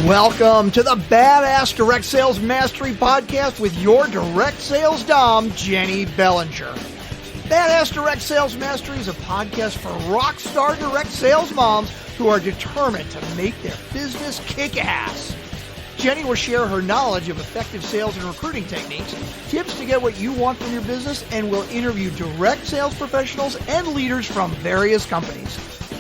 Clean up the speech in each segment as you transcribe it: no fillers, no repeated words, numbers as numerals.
Welcome to the Badass Direct Sales Mastery Podcast with your direct sales dom, Jennie Bellinger. Badass Direct Sales Mastery is a podcast for rock star direct sales moms who are determined to make their business kick ass. Jennie will share her knowledge of effective sales and recruiting techniques, tips to get what you want from your business, and will interview direct sales professionals and leaders from various companies.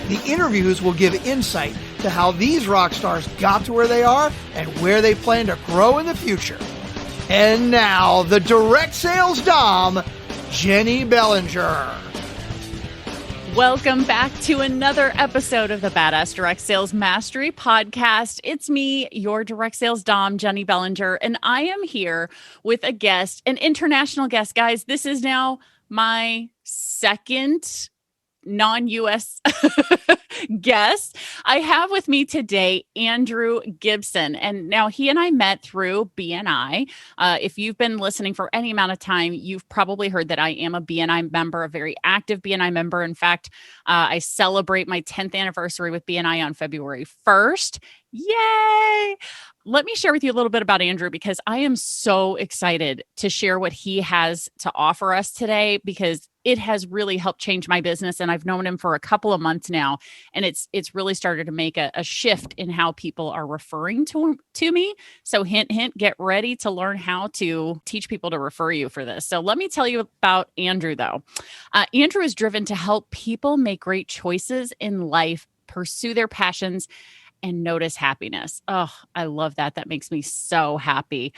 The interviews will give insight to how these rock stars got to where they are and where they plan to grow in the future. And now, the direct sales dom, Jennie Bellinger. Welcome back to another episode of the Badass Direct Sales Mastery Podcast. It's me, your direct sales dom, Jennie Bellinger, and I am here with a guest, an international guest. Guys, this is now my second non-U.S. guest. I have with me today Andrew Gibson, and now he and I met through BNI. If you've been listening for any amount of time, you've probably heard that I am a BNI member, a very active BNI member. In fact, I celebrate my 10th anniversary with BNI on February 1st. Yay! Let me share with you a little bit about Andrew, because I am so excited to share what he has to offer us today, because it has really helped change my business. And I've known him for a couple of months now. And it's really started to make a shift in how people are referring to me. So hint, hint, get ready to learn how to teach people to refer you for this. So let me tell you about Andrew, though. Andrew is driven to help people make great choices in life, pursue their passions, and notice happiness. Oh, I love that. That makes me so happy.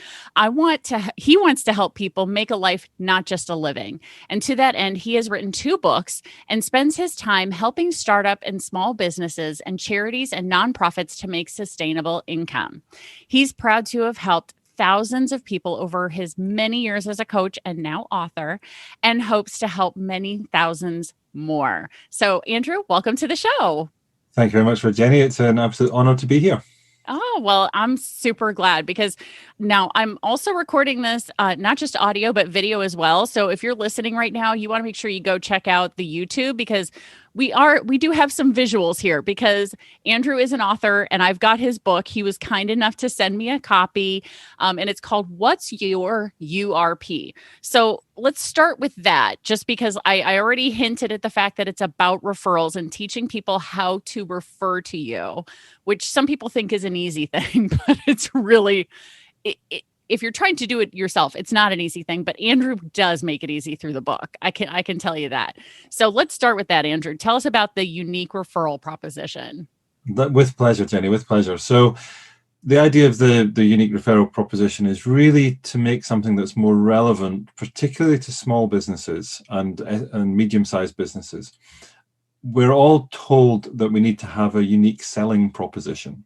He wants to help people make a life, not just a living. And to that end, he has written 2 books and spends his time helping startup and small businesses and charities and nonprofits to make sustainable income. He's proud to have helped thousands of people over his many years as a coach and now author, and hopes to help many thousands more. So, Andrew, welcome to the show. Thank you very much, Jennie. It's an absolute honor to be here. Oh, well, I'm super glad, because now I'm also recording this, not just audio, but video as well. So if you're listening right now, you want to make sure you go check out the YouTube, because we do have some visuals here, because Andrew is an author and I've got his book. He was kind enough to send me a copy, and it's called What's Your U.R.P? So let's start with that, just because I already hinted at the fact that it's about referrals and teaching people how to refer to you, which some people think is an easy thing, but it's really, if you're trying to do it yourself, it's not an easy thing, but Andrew does make it easy through the book. I can tell you that. So let's start with that, Andrew. Tell us about the unique referral proposition. With pleasure, Jennie, with pleasure. So the idea of the unique referral proposition is really to make something that's more relevant, particularly to small businesses and medium-sized businesses. We're all told that we need to have a unique selling proposition.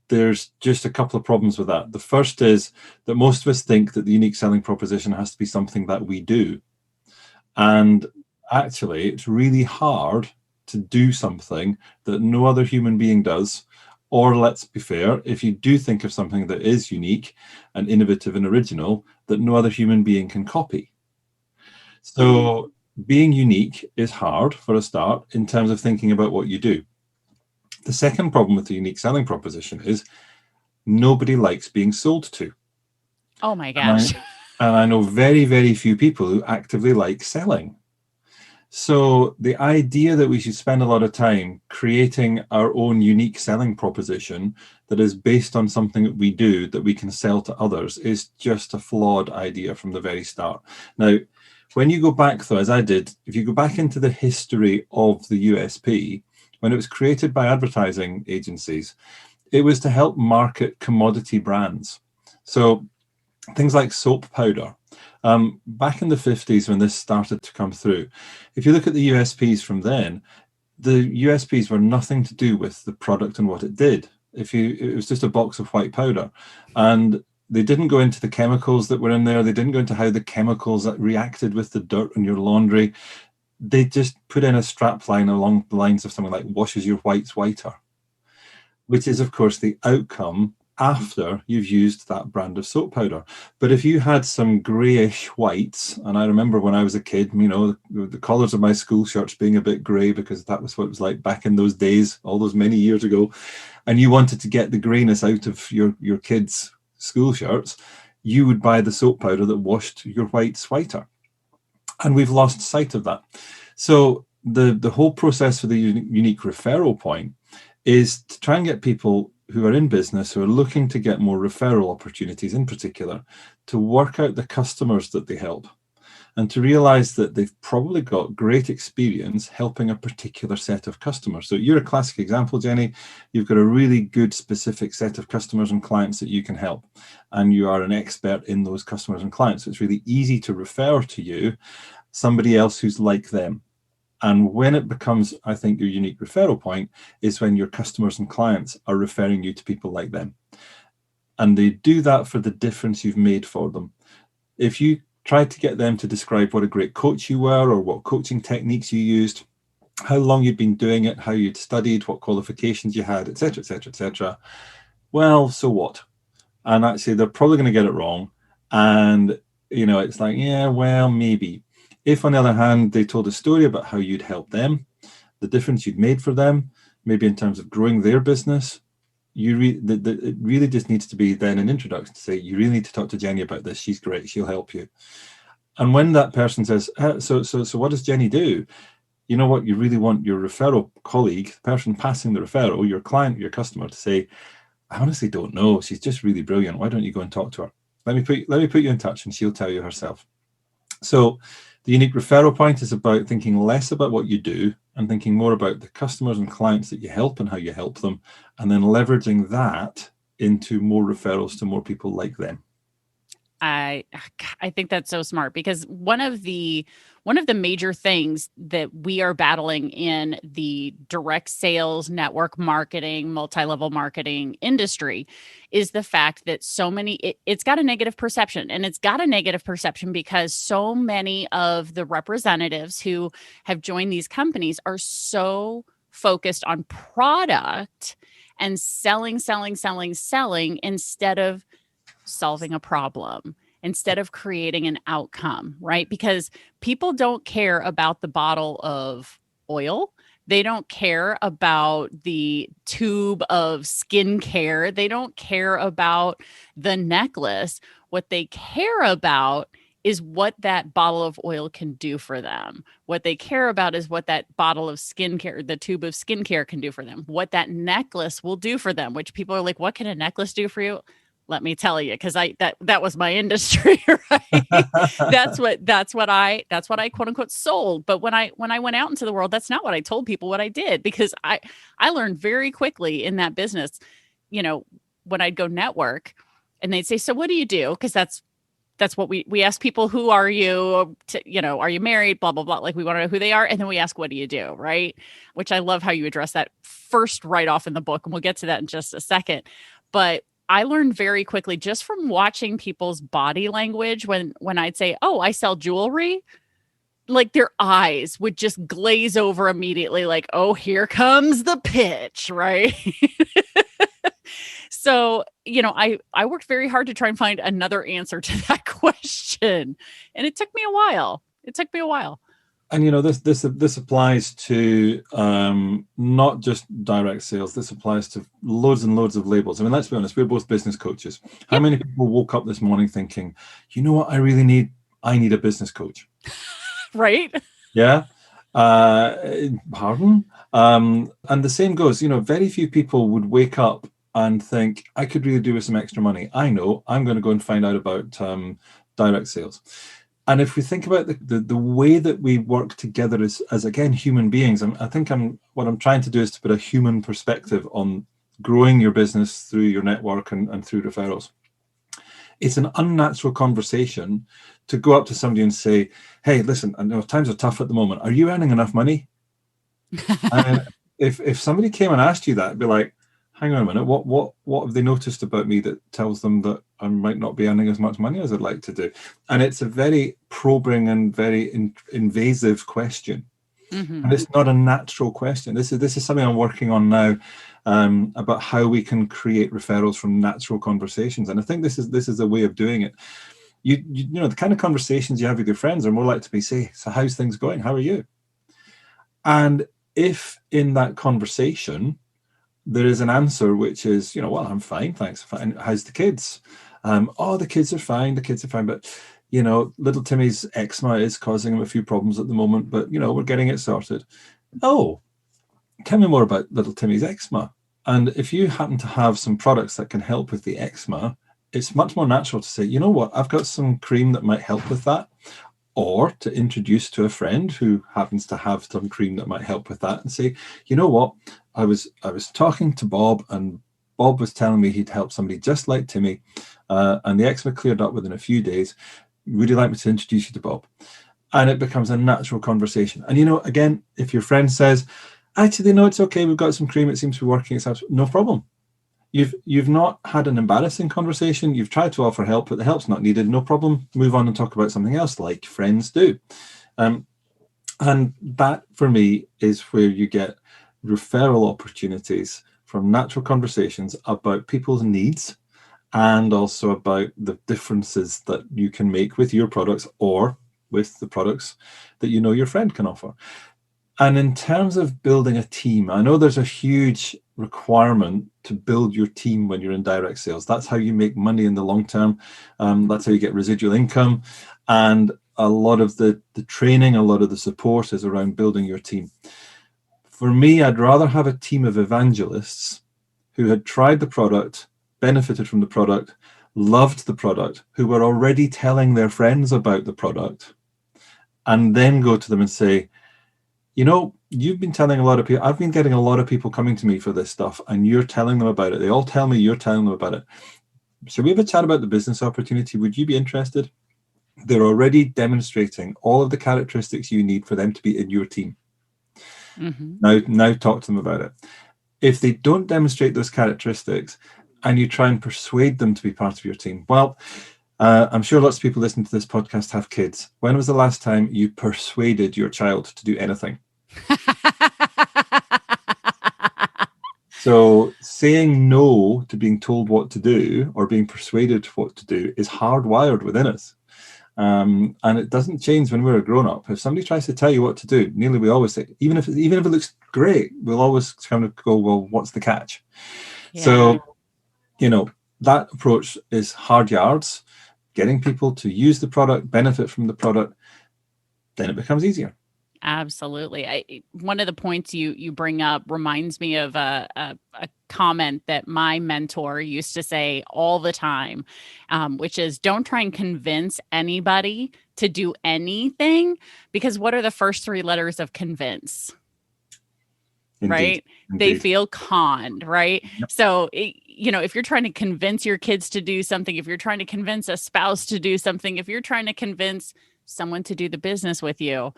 There's just a couple of problems with that. The first is that most of us think that the unique selling proposition has to be something that we do. And actually, it's really hard to do something that no other human being does. Or let's be fair, if you do think of something that is unique and innovative and original, that no other human being can copy. So being unique is hard for a start in terms of thinking about what you do. The second problem with the unique selling proposition is nobody likes being sold to. Oh my gosh. And I know very, very few people who actively like selling. So the idea that we should spend a lot of time creating our own unique selling proposition that is based on something that we do that we can sell to others is just a flawed idea from the very start. Now, when you go back, though, as I did, if you go back into the history of the U.S.P., when it was created by advertising agencies, it was to help market commodity brands. So things like soap powder. Back in the 50s, when this started to come through, if you look at the USPs from then, the USPs were nothing to do with the product and what it did. It was just a box of white powder. And they didn't go into the chemicals that were in there. They didn't go into how the chemicals that reacted with the dirt on your laundry. They just put in a strap line along the lines of something like washes your whites whiter, which is, of course, the outcome after you've used that brand of soap powder. But if you had some greyish whites, and I remember when I was a kid, the colours of my school shirts being a bit grey because that was what it was like back in those days, all those many years ago, and you wanted to get the greyness out of your kids' school shirts, you would buy the soap powder that washed your whites whiter. And we've lost sight of that. So the whole process for the unique referral point is to try and get people who are in business, who are looking to get more referral opportunities in particular, to work out the customers that they help and to realize that they've probably got great experience helping a particular set of customers. So you're a classic example, Jenny. You've got a really good specific set of customers and clients that you can help, and you are an expert in those customers and clients. So it's really easy to refer to you somebody else who's like them. And when it becomes, I think, your unique referral point is when your customers and clients are referring you to people like them. And they do that for the difference you've made for them. If you tried to get them to describe what a great coach you were or what coaching techniques you used, how long you'd been doing it, how you'd studied, what qualifications you had, etc., etc., etc., well, so what? And actually, they're probably going to get it wrong. And, it's like, yeah, well, maybe. If, on the other hand, they told a story about how you'd helped them, the difference you'd made for them, maybe in terms of growing their business, it really just needs to be then an introduction to say, you really need to talk to Jenny about this. She's great. She'll help you. And when that person says, so what does Jenny do? You know what? You really want your referral colleague, the person passing the referral, your client, your customer, to say, I honestly don't know. She's just really brilliant. Why don't you go and talk to her? Let me put you in touch, and she'll tell you herself. So the unique referral point is about thinking less about what you do and thinking more about the customers and clients that you help and how you help them, and then leveraging that into more referrals to more people like them. I think that's so smart, because one of the major things that we are battling in the direct sales, network marketing, multi-level marketing industry is the fact that it's got a negative perception. And it's got a negative perception because so many of the representatives who have joined these companies are so focused on product and selling instead of solving a problem, instead of creating an outcome, right? Because people don't care about the bottle of oil. They don't care about the tube of skincare. They don't care about the necklace. What they care about is what that bottle of oil can do for them. What they care about is what that bottle of skincare, the tube of skincare, can do for them. What that necklace will do for them, which people are like, what can a necklace do for you? Let me tell you, because that was my industry, right? That's what I quote unquote sold. But when I went out into the world, that's not what I told people what I did, because I learned very quickly in that business, when I'd go network and they'd say, so what do you do? Because that's what we ask people, who are you? Are you married? Blah, blah, blah. Like, we want to know who they are. And then we ask, what do you do? Right. Which I love how you address that first right off in the book. And we'll get to that in just a second. But I learned very quickly just from watching people's body language when I'd say, oh, I sell jewelry, like their eyes would just glaze over immediately, like, oh, here comes the pitch, right? So, I worked very hard to try and find another answer to that question. And it took me a while. And this applies to not just direct sales. This applies to loads and loads of labels. I mean, let's be honest, we're both business coaches. How many people woke up this morning thinking, you know what I really need? I need a business coach. Right? Yeah. Pardon? And the same goes, very few people would wake up and think, I could really do with some extra money. I know, I'm going to go and find out about direct sales. And if we think about the way that we work together as again, human beings, what I'm trying to do is to put a human perspective on growing your business through your network and through referrals. It's an unnatural conversation to go up to somebody and say, hey, listen, I know times are tough at the moment. Are you earning enough money? And if somebody came and asked you that, it'd be like, hang on a minute, what have they noticed about me that tells them that I might not be earning as much money as I'd like to do? And it's a very probing and very invasive question. Mm-hmm. And it's not a natural question. This is something I'm working on now about how we can create referrals from natural conversations. And I think this is a way of doing it. You know, the kind of conversations you have with your friends are more likely to be, say, so how's things going? How are you? And if in that conversation there is an answer which is, you know, well, I'm fine, thanks. Fine. How's the kids? The kids are fine. The kids are fine. But, you know, little Timmy's eczema is causing him a few problems at the moment, but, you know, we're getting it sorted. Oh, tell me more about little Timmy's eczema. And if you happen to have some products that can help with the eczema, it's much more natural to say, you know what, I've got some cream that might help with that. Or to introduce to a friend who happens to have some cream that might help with that and say, you know what, I was talking to Bob, and Bob was telling me he'd help somebody just like Timmy, and the eczema cleared up within a few days. Would you like me to introduce you to Bob? And it becomes a natural conversation. And, you know, again, if your friend says, actually, no, it's okay, we've got some cream, it seems to be working, it's no problem. You've not had an embarrassing conversation. You've tried to offer help, but the help's not needed. No problem. Move on and talk about something else, like friends do. And that, for me, is where you get referral opportunities from natural conversations about people's needs, and also about the differences that you can make with your products or with the products that you know your friend can offer. And in terms of building a team, I know there's a huge requirement to build your team when you're in direct sales. That's how you make money in the long term. That's how you get residual income. And a lot of the training, a lot of the support is around building your team. For me, I'd rather have a team of evangelists who had tried the product, benefited from the product, loved the product, who were already telling their friends about the product, and then go to them and say, you know, you've been telling a lot of people, I've been getting a lot of people coming to me for this stuff, and you're telling them about it. They all tell me you're telling them about it. Should we have a chat about the business opportunity? Would you be interested? They're already demonstrating all of the characteristics you need for them to be in your team. Mm-hmm. Now talk to them about it. If they don't demonstrate those characteristics and you try and persuade them to be part of your team, well, I'm sure lots of people listening to this podcast have kids. When was the last time you persuaded your child to do anything? So saying no to being told what to do or being persuaded what to do is hardwired within us. And it doesn't change when we're a grown-up. If somebody tries to tell you what to do, nearly we always say, even if it looks great, we'll always kind of go, well, what's the catch? Yeah. So, you know, that approach is hard yards, getting people to use the product, benefit from the product, then it becomes easier. Absolutely. One of the points you bring up reminds me of a comment that my mentor used to say all the time, which is, don't try and convince anybody to do anything, because what are the first three letters of convince? Indeed. Right? Indeed. They feel conned, right? Yep. So, you know, if you're trying to convince your kids to do something, if you're trying to convince a spouse to do something, if you're trying to convince someone to do the business with you,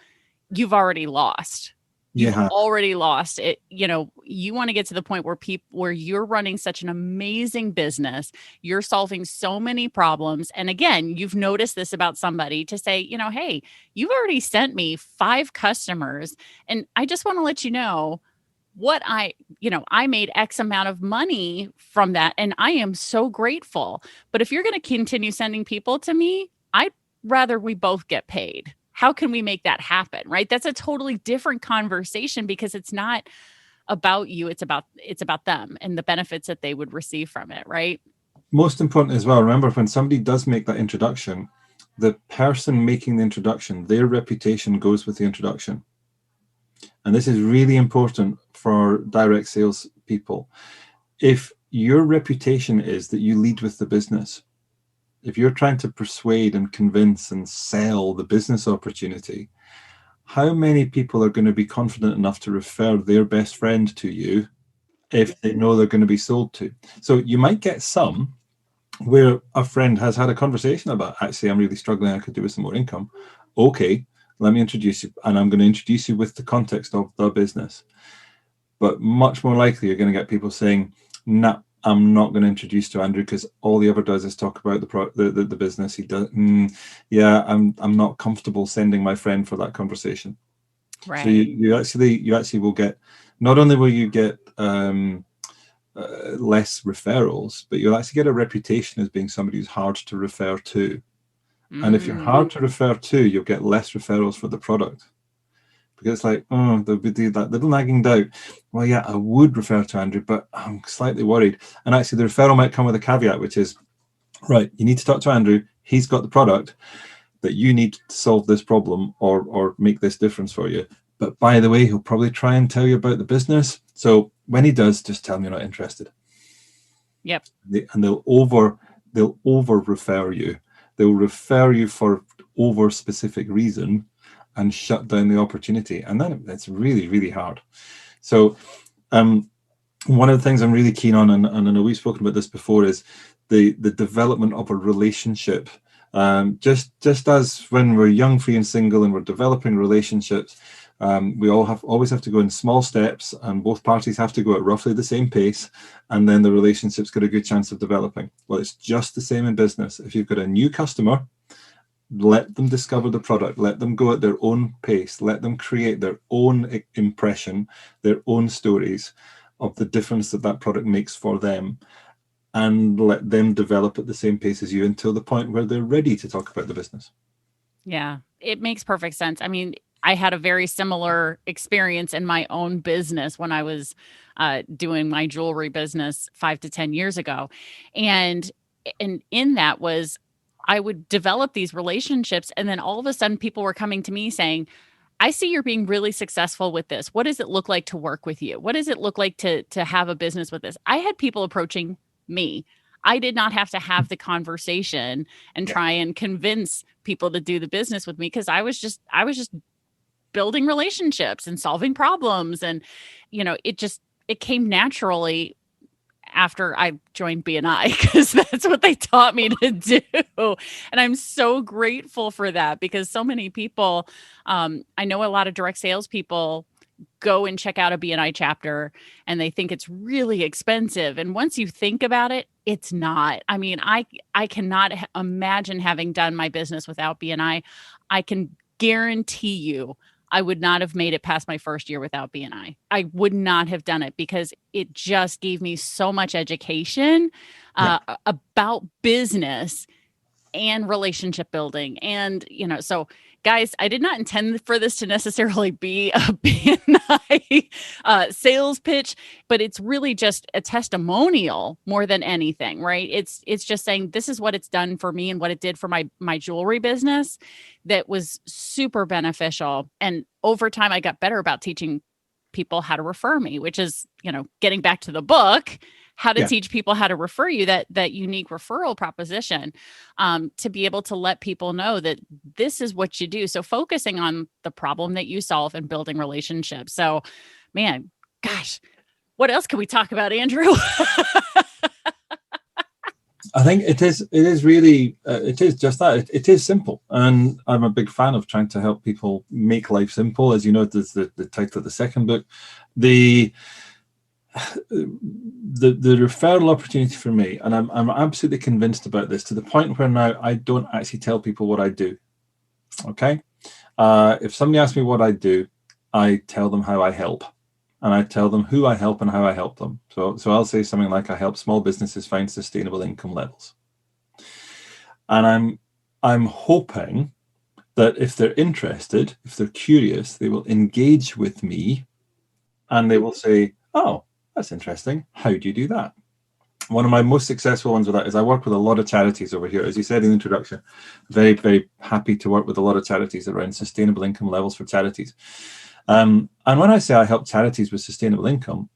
you've already lost. You've already lost it. You know, you want to get to the point where you're running such an amazing business. You're solving so many problems. And again, you've noticed this about somebody to say, you know, hey, you've already sent me 5 customers. And I just want to let you know what I made X amount of money from that. And I am so grateful. But if you're going to continue sending people to me, I'd rather we both get paid. How can we make that happen? Right? That's a totally different conversation, because it's not about you. It's about them and the benefits that they would receive from it. Right. Most important as well, remember, when somebody does make that introduction, the person making the introduction, their reputation goes with the introduction. And this is really important for direct sales people. If your reputation is that you lead with the business, if you're trying to persuade and convince and sell the business opportunity, how many people are going to be confident enough to refer their best friend to you if they know they're going to be sold to? So you might get some where a friend has had a conversation about, actually, I'm really struggling, I could do with some more income. Okay, let me introduce you. And I'm going to introduce you with the context of the business. But much more likely, you're going to get people saying, nah, I'm not going to introduce to Andrew because all he ever does is talk about the business. He does. I'm not comfortable sending my friend for that conversation. Right. So you actually will get, not only will you get less referrals, but you'll actually get a reputation as being somebody who's hard to refer to. And if you're hard to refer to, you'll get less referrals for the product. Because it's like, oh, there'll be that little nagging doubt. Well, yeah, I would refer to Andrew, but I'm slightly worried. And actually, the referral might come with a caveat, which is, right, you need to talk to Andrew. He's got the product that you need to solve this problem or make this difference for you. But by the way, he'll probably try and tell you about the business. So when he does, just tell him you're not interested. Yep. And they'll over refer you. They'll refer you for over specific reason and shut down the opportunity. And then it's really, really hard. So one of the things I'm really keen on, and I know we've spoken about this before, is the development of a relationship. Just as when we're young, free and single and we're developing relationships, we always have to go in small steps, and both parties have to go at roughly the same pace, and then the relationship's got a good chance of developing. Well, it's just the same in business. If you've got a new customer, let them discover the product, let them go at their own pace, let them create their own impression, their own stories of the difference that product makes for them, and let them develop at the same pace as you until the point where they're ready to talk about the business. Yeah, it makes perfect sense. I mean, I had a very similar experience in my own business when I was doing my jewelry business 5 to 10 years ago. And in that was, I would develop these relationships, and then all of a sudden people were coming to me saying, I see you're being really successful with this. What does it look like to work with you? What does it look like to have a business with this? I had people approaching me. I did not have to have the conversation and try and convince people to do the business with me, because I was just building relationships and solving problems. And, it came naturally after I joined BNI, because that's what they taught me to do. And I'm so grateful for that, because so many people, I know a lot of direct sales people go and check out a BNI chapter and they think it's really expensive. And once you think about it, it's not. I mean, I cannot imagine having done my business without BNI. I can guarantee you I would not have made it past my first year without BNI. I would not have done it, because it just gave me so much education about business and relationship building. And, so guys, I did not intend for this to necessarily be a BNI sales pitch, but it's really just a testimonial more than anything, right? It's just saying, this is what it's done for me and what it did for my jewelry business that was super beneficial. And over time, I got better about teaching people how to refer me, which is, getting back to the book, how to teach people how to refer you, that unique referral proposition, to be able to let people know that this is what you do. So focusing on the problem that you solve and building relationships. So, man, gosh, what else can we talk about, Andrew? I think it is really, it is just that. It is simple. And I'm a big fan of trying to help people make life simple. As you know, there's the title of the second book. The referral opportunity for me, and I'm absolutely convinced about this, to the point where now I don't actually tell people what I do. Okay? If somebody asks me what I do, I tell them how I help. And I tell them who I help and how I help them. So I'll say something like, I help small businesses find sustainable income levels. And I'm hoping that if they're interested, if they're curious, they will engage with me and they will say, oh, that's interesting. How do you do that? One of my most successful ones with that is I work with a lot of charities over here. As you said in the introduction, very, very happy to work with a lot of charities around sustainable income levels for charities. And when I say I help charities with sustainable income,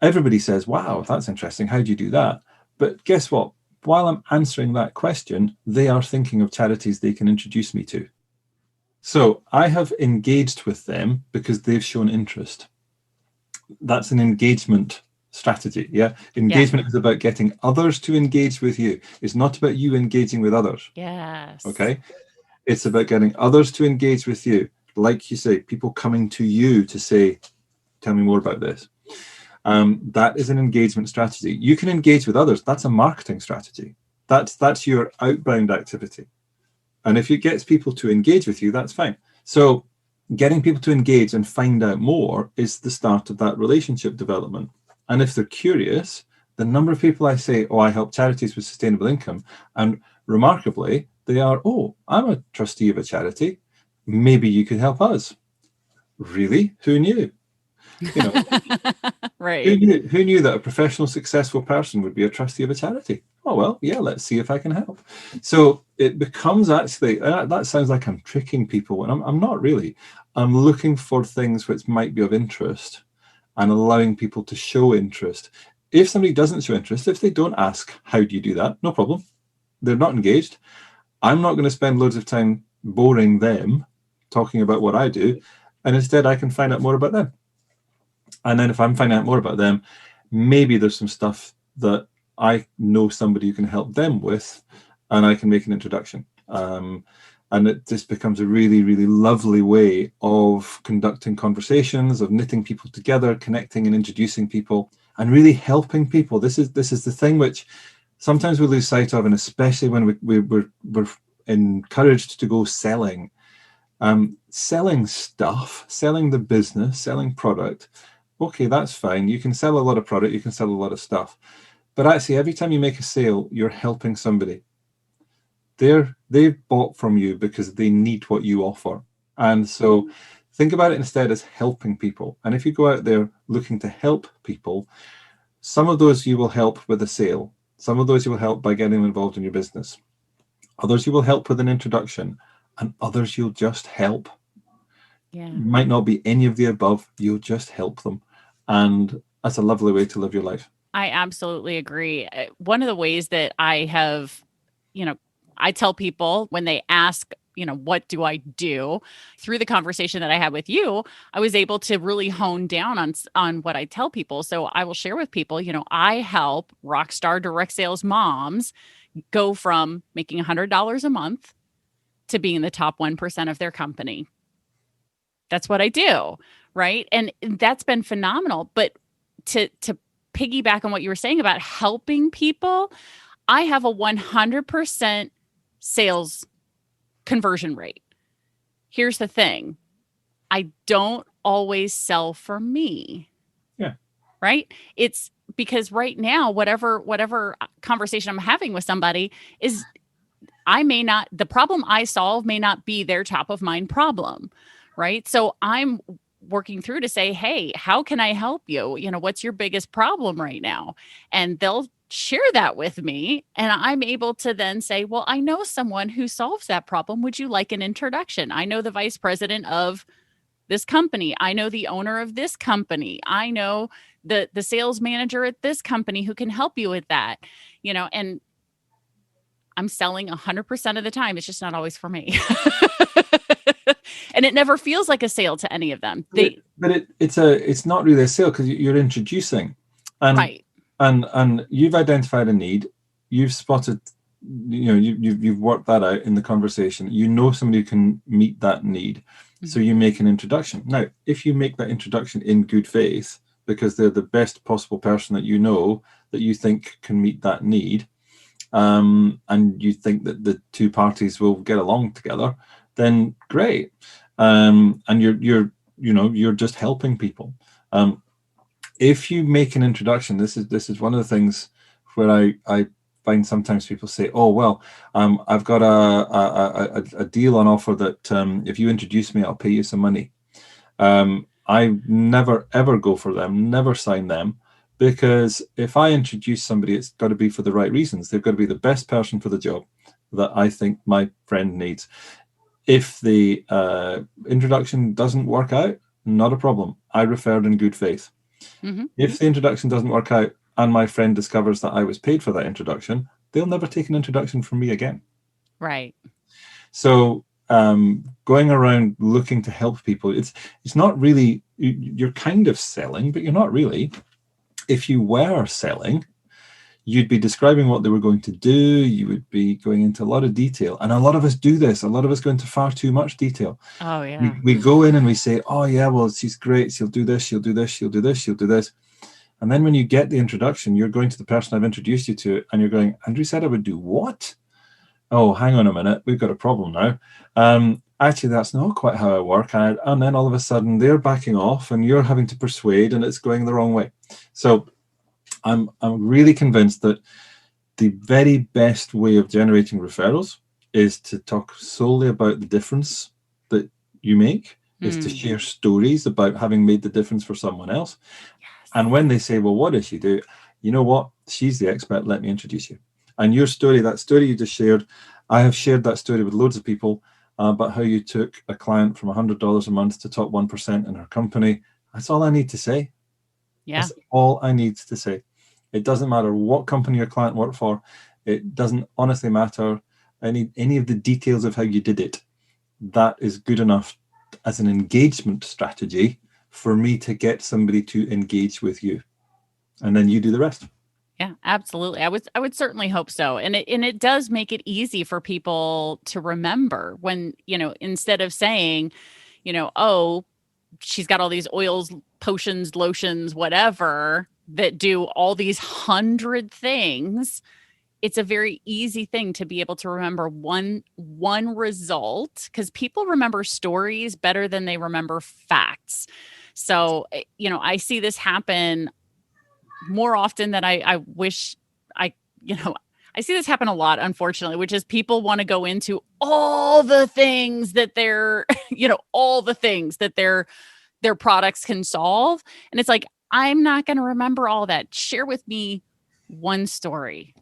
everybody says, wow, that's interesting. How do you do that? But guess what? While I'm answering that question, they are thinking of charities they can introduce me to. So I have engaged with them because they've shown interest. That's an engagement strategy. Yeah. Engagement is about getting others to engage with you. It's not about you engaging with others. Yes. Okay. It's about getting others to engage with you. Like you say, people coming to you to say, tell me more about this. That is an engagement strategy. You can engage with others. That's a marketing strategy. That's your outbound activity. And if it gets people to engage with you, that's fine. So getting people to engage and find out more is the start of that relationship development. And if they're curious, the number of people I say, oh, I help charities with sustainable income, and remarkably, they are, oh, I'm a trustee of a charity. Maybe you could help us. Really? Who knew? You know, Right. who knew that a professional, successful person would be a trustee of a charity? Oh, well, yeah, let's see if I can help. So it becomes actually, that sounds like I'm tricking people, and I'm not really. I'm looking for things which might be of interest and allowing people to show interest. If somebody doesn't show interest, if they don't ask, how do you do that? No problem. They're not engaged. I'm not going to spend loads of time boring them, talking about what I do, and instead I can find out more about them. And then if I'm finding out more about them, maybe there's some stuff that I know somebody who can help them with, and I can make an introduction. And it just becomes a really, really lovely way of conducting conversations, of knitting people together, connecting and introducing people, and really helping people. This is the thing which sometimes we lose sight of, and especially when we're encouraged to go selling. Selling stuff, selling the business, selling product. Okay, that's fine. You can sell a lot of product, you can sell a lot of stuff. But actually, every time you make a sale, you're helping somebody. They've bought from you because they need what you offer. And so think about it instead as helping people. And if you go out there looking to help people, some of those you will help with a sale. Some of those you will help by getting involved in your business. Others you will help with an introduction, and others you'll just help. Yeah. You might not be any of the above, you'll just help them. And that's a lovely way to live your life. I absolutely agree. One of the ways that I have, I tell people when they ask, what do I do? Through the conversation that I had with you, I was able to really hone down on what I tell people. So I will share with people, I help rockstar direct sales moms go from making $100 a month to being the top 1% of their company. That's what I do, right? And that's been phenomenal. But to piggyback on what you were saying about helping people, I have a 100% sales conversion rate. Here's the thing. I don't always sell for me. Yeah. Right? It's because right now, whatever conversation I'm having with somebody is, the problem I solve may not be their top of mind problem. Right? So I'm working through to say, hey, how can I help you? What's your biggest problem right now? And they'll share that with me. And I'm able to then say, well, I know someone who solves that problem. Would you like an introduction? I know the vice president of this company. I know the owner of this company. I know the sales manager at this company who can help you with that, and I'm selling 100% of the time. It's just not always for me. And it never feels like a sale to any of them. It's not really a sale because you're introducing, and right. And you've identified a need, you've spotted, you've worked that out in the conversation. Somebody who can meet that need, so you make an introduction. Now, if you make that introduction in good faith, because they're the best possible person that you think can meet that need, and you think that the two parties will get along together, then great. And you're just helping people. If you make an introduction, this is one of the things where I find sometimes people say, oh, well, I've got a deal on offer that if you introduce me, I'll pay you some money. I never, ever go for them, never sign them, because if I introduce somebody, it's got to be for the right reasons. They've got to be the best person for the job that I think my friend needs. If the introduction doesn't work out, not a problem. I referred in good faith. Mm-hmm. If the introduction doesn't work out and my friend discovers that I was paid for that introduction, they'll never take an introduction from me again. Right. So going around looking to help people, it's not really, you're kind of selling, but you're not really. If you were selling, you'd be describing what they were going to do. You would be going into a lot of detail. And a lot of us do this. A lot of us go into far too much detail. Oh, yeah. We go in and we say, oh, yeah, well, she's great. She'll do this, she'll do this, she'll do this, she'll do this. And then when you get the introduction, you're going to the person I've introduced you to, and you're going, Andrew said I would do what? Oh, hang on a minute. We've got a problem now. Actually, that's not quite how I work. And then all of a sudden, they're backing off, and you're having to persuade, and it's going the wrong way. So I'm really convinced that the very best way of generating referrals is to talk solely about the difference that you make, is to share stories about having made the difference for someone else. Yes. And when they say, well, what does she do? You know what? She's the expert. Let me introduce you. And your story, that story you just shared, I have shared that story with loads of people about how you took a client from $100 a month to top 1% in her company. That's all I need to say. Yeah. That's all I need to say. It doesn't matter what company your client worked for. It doesn't honestly matter any of the details of how you did it. That is good enough as an engagement strategy for me to get somebody to engage with you. And then you do the rest. Yeah, absolutely. I would certainly hope so. And it does make it easy for people to remember when, instead of saying, oh, she's got all these oils, potions, lotions, whatever that do all these 100 things. It's a very easy thing to be able to remember one result, because people remember stories better than they remember facts. So, I see this happen more often than I wish I, I see this happen a lot, unfortunately, which is people want to go into all the things that all the things that their products can solve. And it's like, I'm not going to remember all that. Share with me one story.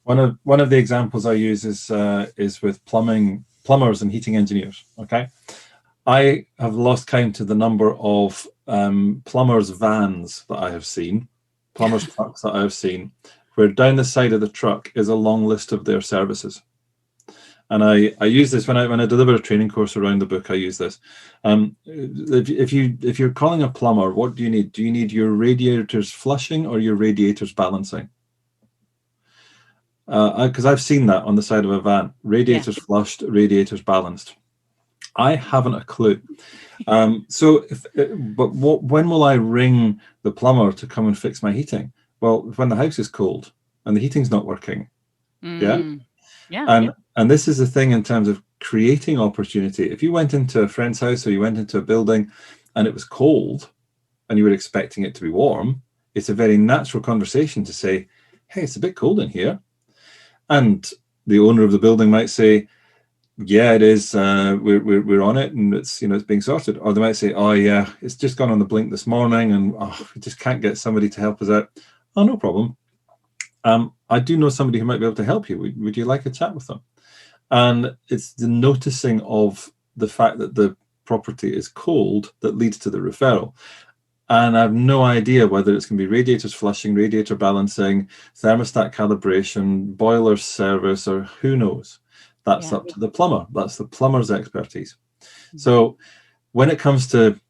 One of the examples I use is with plumbers and heating engineers. Okay, I have lost count to the number of plumbers' vans that I have seen, plumbers' trucks that I have seen, where down the side of the truck is a long list of their services. And I use this when I deliver a training course around the book. I use this. If you're calling a plumber, what do you need? Do you need your radiators flushing or your radiators balancing? Because I've seen that on the side of a van. Radiators flushed, radiators balanced. I haven't a clue. When will I ring the plumber to come and fix my heating? Well, when the house is cold and the heating's not working. And this is the thing in terms of creating opportunity. If you went into a friend's house or you went into a building and it was cold and you were expecting it to be warm, it's a very natural conversation to say, hey, it's a bit cold in here. And the owner of the building might say, yeah, it is. We're on it, and it's being sorted. Or they might say, oh yeah, it's just gone on the blink this morning, and we just can't get somebody to help us out. Oh, no problem. I do know somebody who might be able to help you. Would you like a chat with them? And it's the noticing of the fact that the property is cold that leads to the referral. And I have no idea whether it's going to be radiators flushing, radiator balancing, thermostat calibration, boiler service, or who knows. That's up to the plumber. That's the plumber's expertise. So when it comes to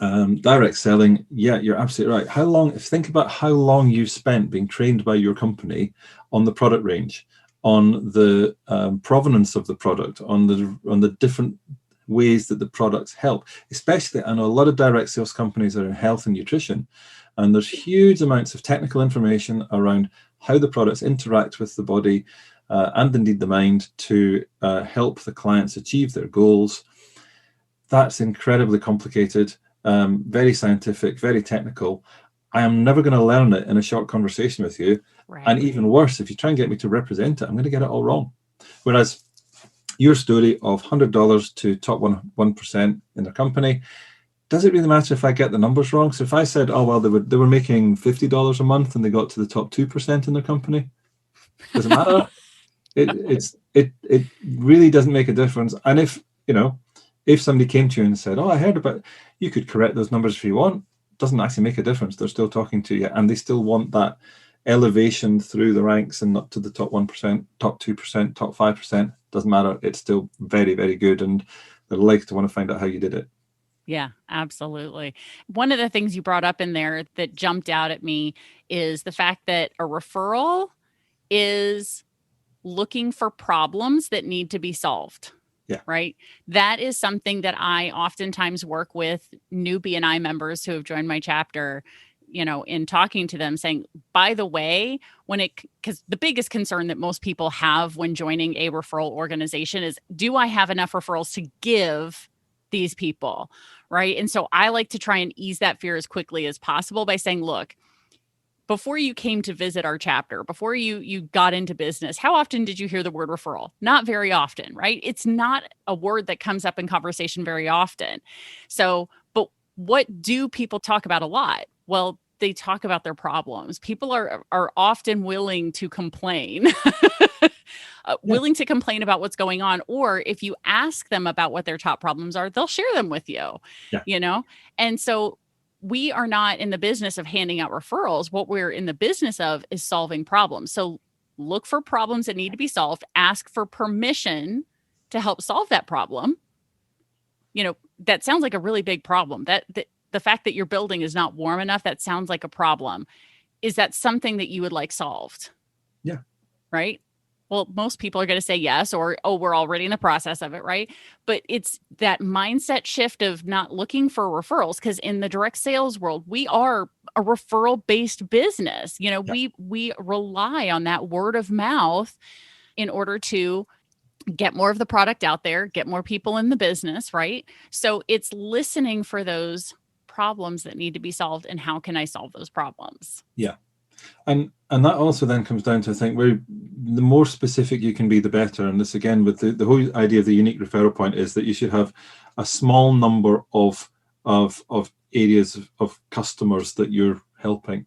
direct selling, you're absolutely right. Think about how long you've spent being trained by your company on the product range, on the provenance of the product, on the different ways that the products help. Especially, I know a lot of direct sales companies are in health and nutrition, and there's huge amounts of technical information around how the products interact with the body and indeed the mind to help the clients achieve their goals. That's incredibly complicated, very scientific, very technical. I am never going to learn it in a short conversation with you. Right. And even worse, if you try and get me to represent it, I'm going to get it all wrong. Whereas your story of $100 to top 1% in their company, does it really matter if I get the numbers wrong? So if I said, oh, well, they were making $50 a month and they got to the top 2% in their company, does it matter? It really doesn't make a difference. And if somebody came to you and said, oh, I heard about it, you could correct those numbers if you want. It doesn't actually make a difference. They're still talking to you, and they still want that elevation through the ranks and up to the top 1%, top 2%, top 5%. Doesn't matter. It's still very, very good, and they're likely to want to find out how you did it. Yeah, absolutely. One of the things you brought up in there that jumped out at me is the fact that a referral is looking for problems that need to be solved. Yeah. Right. That is something that I oftentimes work with new BNI members who have joined my chapter, in talking to them, saying, by the way, because the biggest concern that most people have when joining a referral organization is, do I have enough referrals to give these people? Right. And so I like to try and ease that fear as quickly as possible by saying, look, before you came to visit our chapter, before you got into business, how often did you hear the word referral? Not very often, right? It's not a word that comes up in conversation very often. So, but what do people talk about a lot? Well, they talk about their problems. People are often willing to complain, willing to complain about what's going on. Or if you ask them about what their top problems are, they'll share them with you, you know? And so we are not in the business of handing out referrals. What we're in the business of is solving problems. So look for problems that need to be solved, ask for permission to help solve that problem. You know, that sounds like a really big problem. That the fact that your building is not warm enough, that sounds like a problem. Is that something that you would like solved? Yeah. Right? Well, most people are going to say yes, or, oh, we're already in the process of it, right? But it's that mindset shift of not looking for referrals, because in the direct sales world, we are a referral-based business. You know, we rely on that word of mouth in order to get more of the product out there, get more people in the business, right? So it's listening for those problems that need to be solved, and how can I solve those problems? Yeah. And that also then comes down to, I think, where the more specific you can be, the better. And this, again, with the whole idea of the unique referral point, is that you should have a small number of areas of customers that you're helping.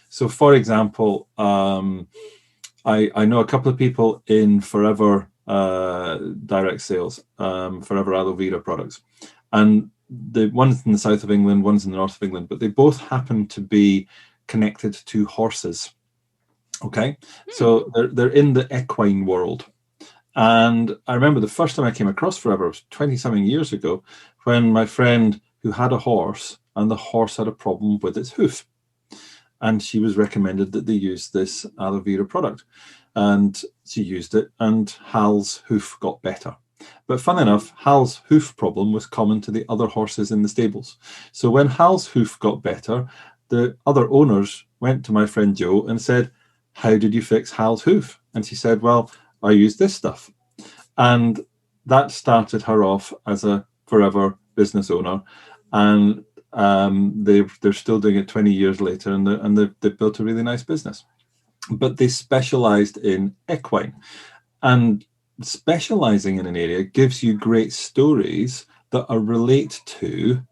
So, for example, I know a couple of people in Forever direct sales, Forever aloe vera products, and the one's in the south of England, one's in the north of England, but they both happen to be connected to horses. Okay, so they're in the equine world. And I remember the first time I came across Forever was 20-something years ago, when my friend who had a horse, and the horse had a problem with its hoof, and she was recommended that they use this aloe vera product, and she used it, and Hal's hoof got better. But fun enough, Hal's hoof problem was common to the other horses in the stables. So when Hal's hoof got better, the other owners went to my friend Jo and said, "How did you fix Hal's hoof?" And she said, "Well, I used this stuff." And that started her off as a Forever business owner. And they're still doing it 20 years later, and they've built a really nice business. But they specialized in equine. And specializing in an area gives you great stories that are relate to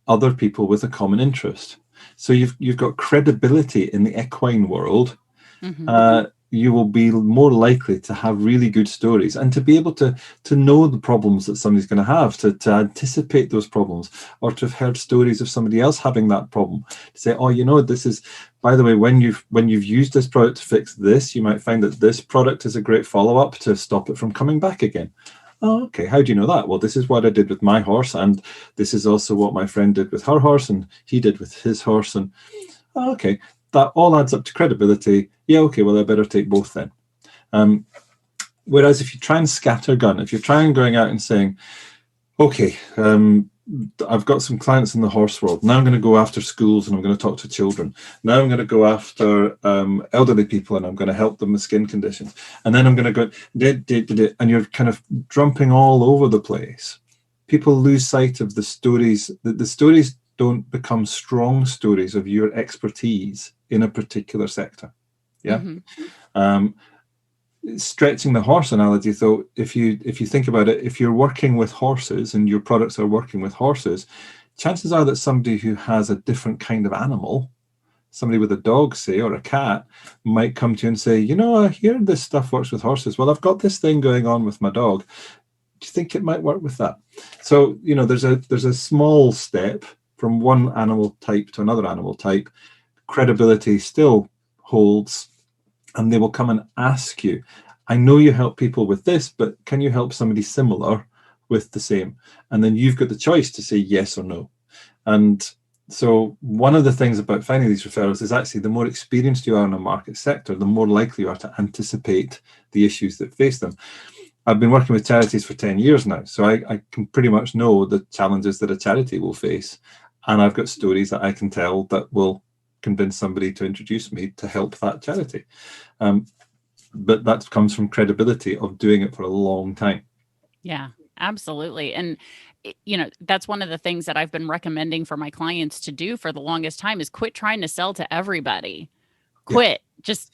other people with a common interest. So you've got credibility in the equine world. Mm-hmm. You will be more likely to have really good stories, and to be able to know the problems that somebody's going to have, to anticipate those problems, or to have heard stories of somebody else having that problem, to say, "Oh, you know, this is, by the way, when you've used this product to fix this, you might find that this product is a great follow-up to stop it from coming back again." "Oh, okay, how do you know that?" "Well, this is what I did with my horse, and this is also what my friend did with her horse, and he did with his horse." And "Oh, okay, that all adds up to credibility. Yeah, okay, well, I better take both then." Whereas if you try and scattergun, if you're trying going out and saying, "Okay, I've got some clients in the horse world. Now I'm going to go after schools, and I'm going to talk to children. Now I'm going to go after elderly people, and I'm going to help them with skin conditions. And then I'm going to go," and you're kind of jumping all over the place. People lose sight of the stories. The stories don't become strong stories of your expertise in a particular sector. Yeah. Mm-hmm. Stretching the horse analogy, though, if you think about it, if you're working with horses and your products are working with horses, chances are that somebody who has a different kind of animal, somebody with a dog, say, or a cat, might come to you and say, "You know, I hear this stuff works with horses. Well, I've got this thing going on with my dog. Do you think it might work with that?" So, you know, there's a small step from one animal type to another animal type. Credibility still holds, and they will come and ask you, "I know you help people with this, but can you help somebody similar with the same?" And then you've got the choice to say yes or no. And so one of the things about finding these referrals is actually the more experienced you are in a market sector, the more likely you are to anticipate the issues that face them. I've been working with charities for 10 years now, so I can pretty much know the challenges that a charity will face. And I've got stories that I can tell that will convince somebody to introduce me to help that charity. But that comes from credibility of doing it for a long time. Yeah, absolutely. And that's one of the things that I've been recommending for my clients to do for the longest time is quit trying to sell to everybody. Quit. Just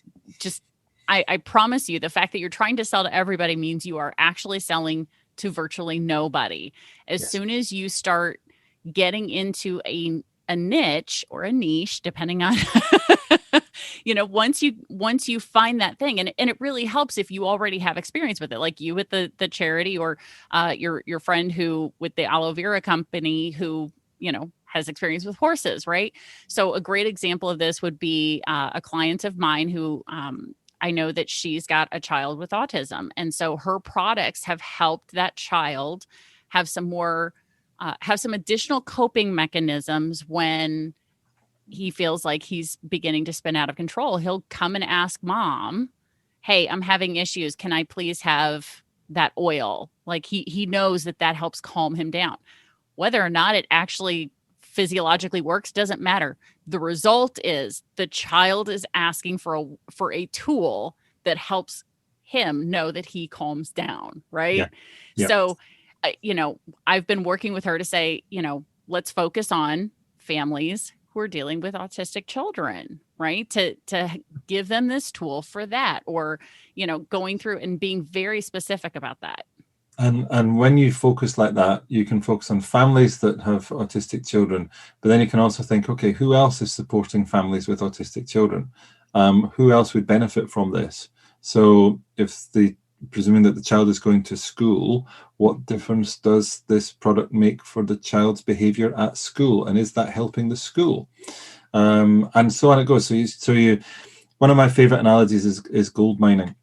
I promise you, the fact that you're trying to sell to everybody means you are actually selling to virtually nobody. As soon as you start getting into a niche or a niche, depending on, once you find that thing, and it really helps if you already have experience with it, like you with the charity, or your friend who with the aloe vera company who, has experience with horses, right? So a great example of this would be a client of mine who I know that she's got a child with autism. And so her products have helped that child have some additional coping mechanisms when he feels like he's beginning to spin out of control. He'll come and ask mom, hey, I'm having issues. Can I please have that oil? Like he knows that helps calm him down. Whether or not it actually physiologically works doesn't matter. The result is the child is asking for a tool that helps him know that he calms down, right? Yeah. So, I've been working with her to say, let's focus on families who are dealing with autistic children, right? To give them this tool for that, or, going through and being very specific about that. And when you focus like that, you can focus on families that have autistic children, but then you can also think, okay, who else is supporting families with autistic children? Who else would benefit from this? So presuming that the child is going to school, what difference does this product make for the child's behavior at school? And is that helping the school? And so on it goes. One of my favorite analogies is gold mining.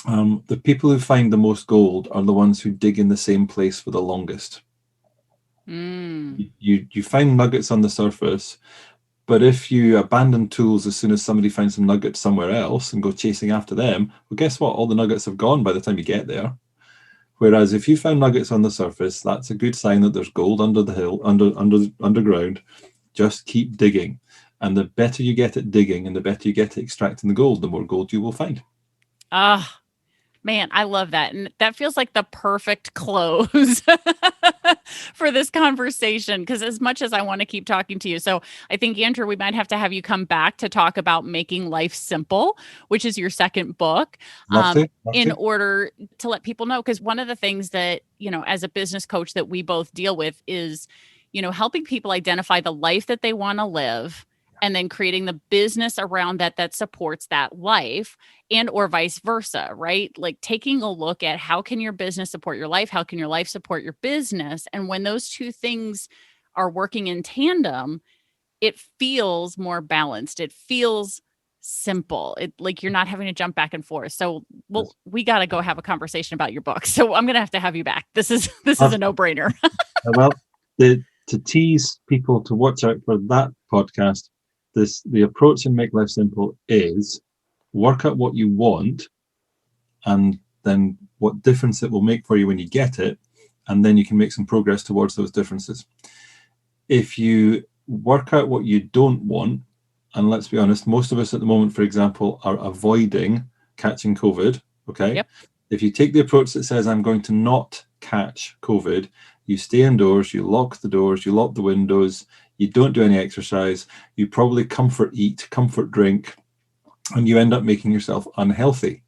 The people who find the most gold are the ones who dig in the same place for the longest. You find nuggets on the surface, but if you abandon tools as soon as somebody finds some nuggets somewhere else and go chasing after them, well, guess what? All the nuggets have gone by the time you get there. Whereas if you found nuggets on the surface, that's a good sign that there's gold under the hill, underground. Just keep digging. And the better you get at digging and the better you get at extracting the gold, the more gold you will find. Man, I love that. And that feels like the perfect close for this conversation, because as much as I want to keep talking to you. So I think, Andrew, we might have to have you come back to talk about Making Life Simple, which is your second book, in order to let people know. Because one of the things that, as a business coach that we both deal with is, helping people identify the life that they want to live, and then creating the business around that supports that life, and or vice versa, right? Like taking a look at how can your business support your life? How can your life support your business? And when those two things are working in tandem, it feels more balanced. It feels simple. Like you're not having to jump back and forth. So we got to go have a conversation about your book. So I'm going to have you back. This is a no-brainer. Well, to tease people to watch out for that podcast, the approach in Make Life Simple is work out what you want and then what difference it will make for you when you get it, and then you can make some progress towards those differences. If you work out what you don't want, and let's be honest, most of us at the moment, for example, are avoiding catching COVID, okay? Yep. If you take the approach that says, I'm going to not catch COVID, you stay indoors, you lock the doors, you lock the windows, you don't do any exercise, you probably comfort eat, comfort drink, and you end up making yourself unhealthy.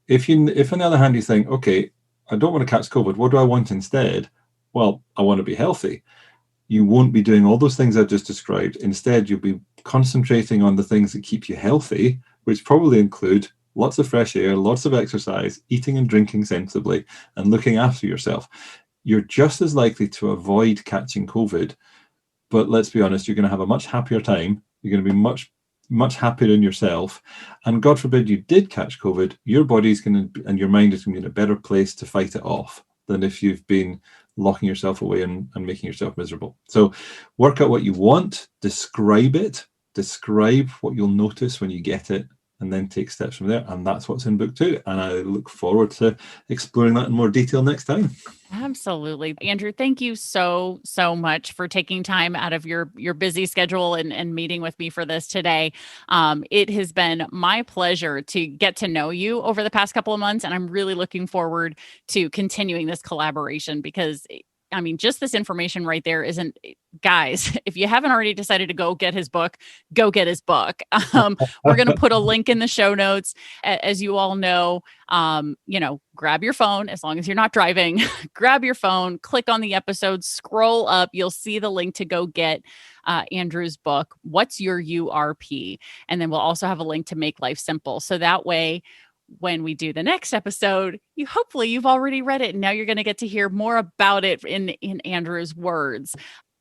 If on the other hand you think, okay, I don't want to catch COVID, what do I want instead? Well, I want to be healthy. You won't be doing all those things I just described. Instead, you'll be concentrating on the things that keep you healthy, which probably include lots of fresh air, lots of exercise, eating and drinking sensibly, and looking after yourself. You're just as likely to avoid catching COVID, but let's be honest, you're going to have a much happier time. You're going to be much happier in yourself. And God forbid you did catch COVID, your body's going to, and your mind is going to be in a better place to fight it off than if you've been locking yourself away and making yourself miserable. So work out what you want, describe what you'll notice when you get it, and then take steps from there. And that's what's in book 2. And I look forward to exploring that in more detail next time. Absolutely. Andrew, thank you so much for taking time out of your busy schedule and meeting with me for this today. It has been my pleasure to get to know you over the past couple of months. And I'm really looking forward to continuing this collaboration because I mean, just this information right there isn't, guys, if you haven't already decided to go get his book, go get his book. We're going to put a link in the show notes. As you all know, grab your phone, as long as you're not driving, grab your phone, click on the episode, scroll up, you'll see the link to go get Andrew's book, What's Your U.R.P? And then we'll also have a link to Make Life Simple. So that way, when we do the next episode, hopefully you've already read it, and now you're going to get to hear more about it in Andrew's words.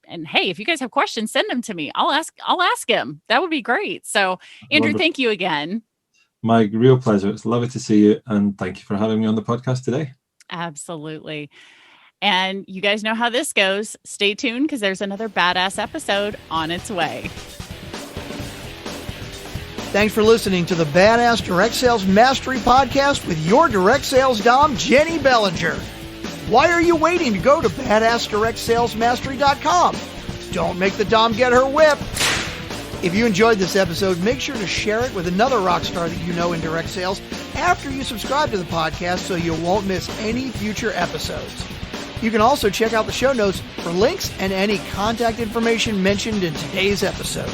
And hey, if you guys have questions, send them to me. I'll ask him. That would be great. So Andrew, Wonderful. Thank you again. My real pleasure. It's lovely to see you, and thank you for having me on the podcast today. Absolutely. And you guys know how this goes. Stay tuned, because there's another badass episode on its way. Thanks for listening to the Badass Direct Sales Mastery Podcast with your direct sales dom, Jennie Bellinger. Why are you waiting to go to badassdirectsalesmastery.com? Don't make the dom get her whip. If you enjoyed this episode, make sure to share it with another rock star that you know in direct sales after you subscribe to the podcast so you won't miss any future episodes. You can also check out the show notes for links and any contact information mentioned in today's episode.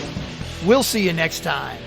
We'll see you next time.